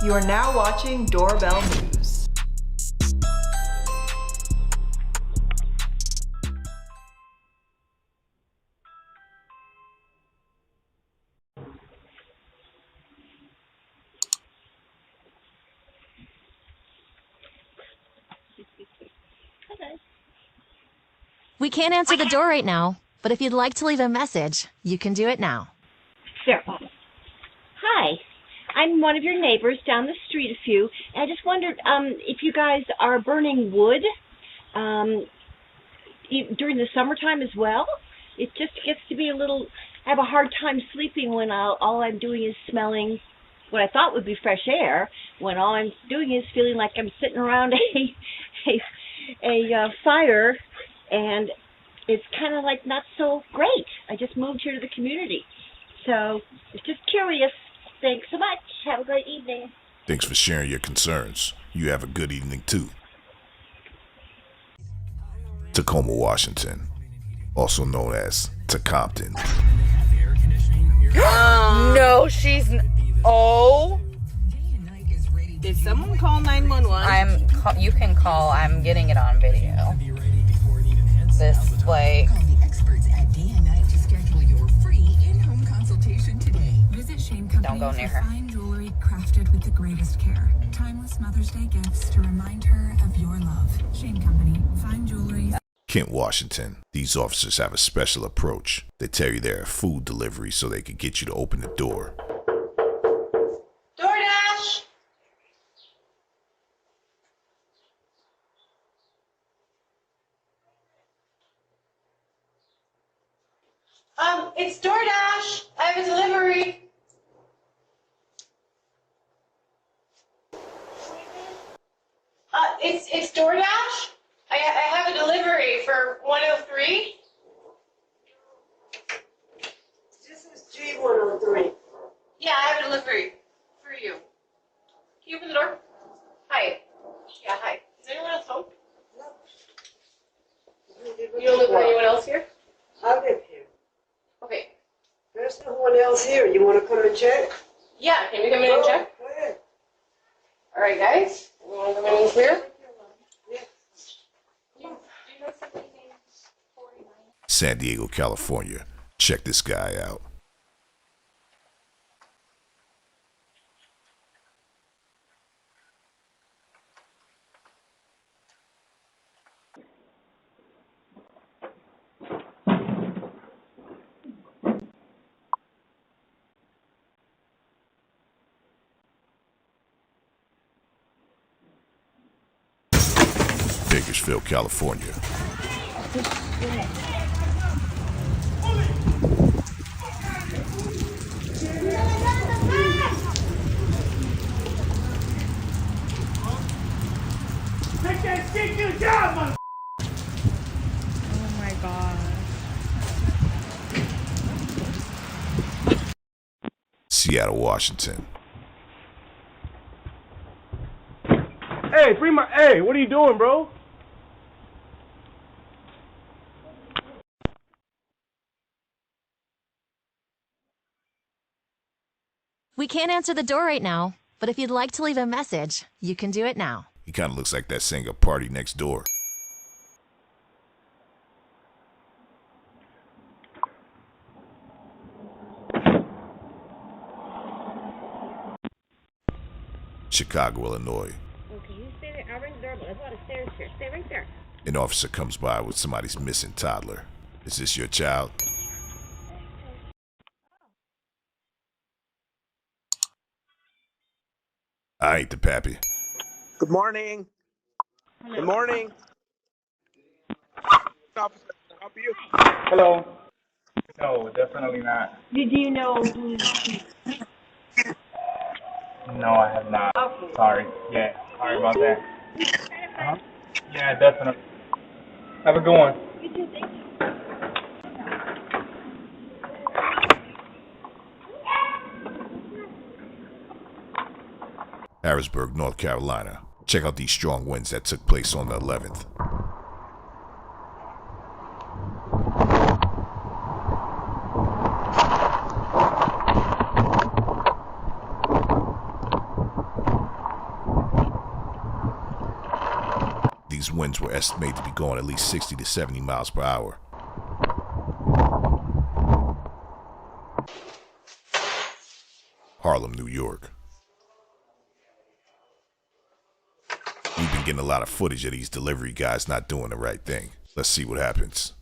You are now watching Doorbell News. We can't answer the door right now, but if you'd like to leave a message, you can do it now. Sure. Hi, I'm one of your neighbors down the street a few, and I just wondered if you guys are burning wood during the summertime as well. It just gets to be I have a hard time sleeping when all I'm doing is smelling what I thought would be fresh air, when all I'm doing is feeling like I'm sitting around a fire, and it's kind of like not so great. I just moved here to the community, so it's just curious. Thanks so much. Have a great evening. Thanks for sharing your concerns. You have a good evening too. Tacoma, Washington, also known as Tacompton. No, she's. Oh. Did someone call 911? You can call. I'm getting it on video. This, like. Call the experts at Day and Night to schedule your free in-home consultation today. Visit Shane Company Don't go near her. for fine jewelry crafted with the greatest care. Timeless Mother's Day gifts to remind her of your love. Shane Company, fine jewelry. Kent, Washington. These officers have a special approach. They tell you they're a food delivery so they can get you to open the door. DoorDash! It's DoorDash. I have a delivery. It's DoorDash. I have a delivery for 103. This is G103. Yeah, I have a delivery for you. Can you open the door? Hi. Yeah, hi. Is anyone else home? You don't live with anyone else here? I live here. Okay. There's no one else here. You want to come and check? Yeah, can we come in and check? Go ahead. All right, guys. We want to come in and clear? Yes. Do you know somebody named 49? San Diego, California. Check this guy out. Bakersfield, California. Take that shit to the job, mother. Oh my god. Seattle, Washington. Hey, hey, what are you doing, bro? We can't answer the door right now, but if you'd like to leave a message, you can do it now. He kind of looks like that singer Party Next Door. Chicago, Illinois. Okay, you stay there. I'll ring the doorbell. There's a lot of stairs here. Stay right there. An officer comes by with somebody's missing toddler. Is this your child? I ain't the pappy. Good morning. Good morning. Officer, can I help you? Hello. No, definitely not. Did you know who? No, I have not. Okay. Sorry. Yeah, sorry about that. Yeah, definitely. Have a good one. You too, thank you. Harrisburg, North Carolina. Check out these strong winds that took place on the 11th. these winds were estimated to be going at least 60 to 70 miles per hour. Harlem, New York. We've been getting a lot of footage of these delivery guys not doing the right thing. Let's see what happens.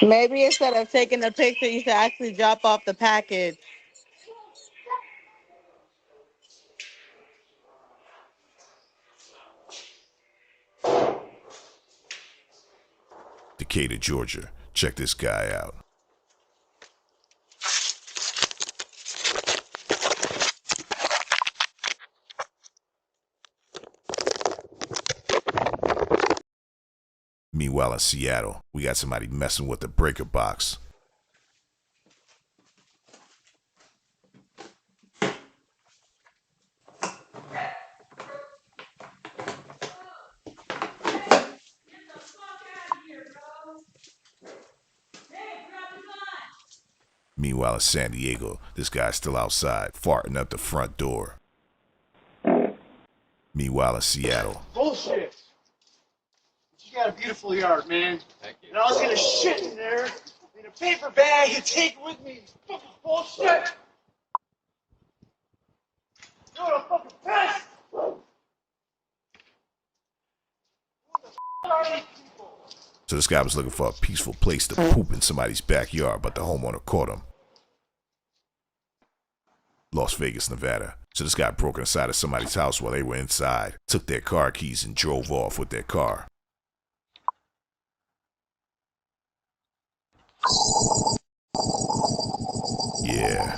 Maybe instead of taking the picture, you should actually drop off the package. Decatur, Georgia. Check this guy out. Meanwhile in Seattle, we got somebody messing with the breaker box. Meanwhile in San Diego, this guy's still outside, farting up the front door. Meanwhile in Seattle. Bullshit! You got a beautiful yard, man. Thank you. And I was gonna shit in there in a paper bag and take it with me. Fucking bullshit! You're a fucking pest! So this guy was looking for a peaceful place to poop in somebody's backyard, but the homeowner caught him. Las Vegas, Nevada. So this guy broke inside of somebody's house while they were inside, took their car keys and drove off with their car. Yeah.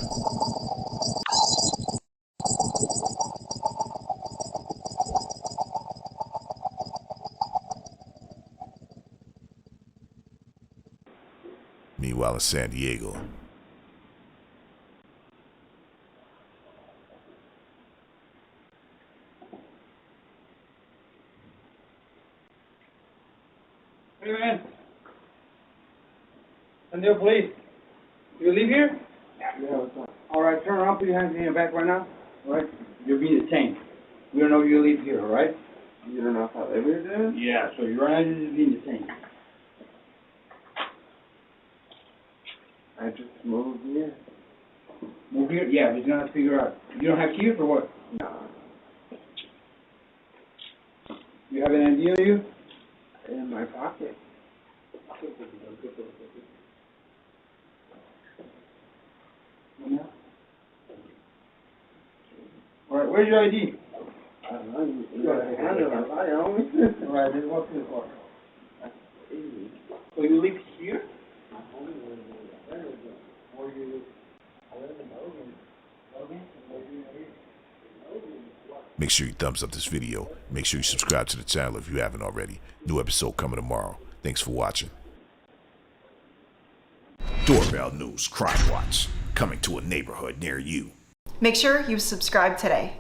Meanwhile in San Diego. Hey man. San Diego Police. You leave here? Yeah, what's up? Alright, turn around, put your hands in your back right now. Alright? You're being detained. We don't know you leave here, alright? You don't know if I live here, dude? Yeah, so you're right, you're just being detained. I just moved here. Move here? Yeah, but you're gonna have to figure out. You don't have keys or what? No. You have an ID on you? In my pocket. Alright, where's your ID? I don't know. You got a handle on my own. Alright, then walk to the car. So you live here? Make sure you thumbs up this video. Make sure you subscribe to the channel if you haven't already. New episode coming tomorrow. Thanks for watching. Doorbell News Crime Watch. Coming to a neighborhood near you. Make sure you subscribe today.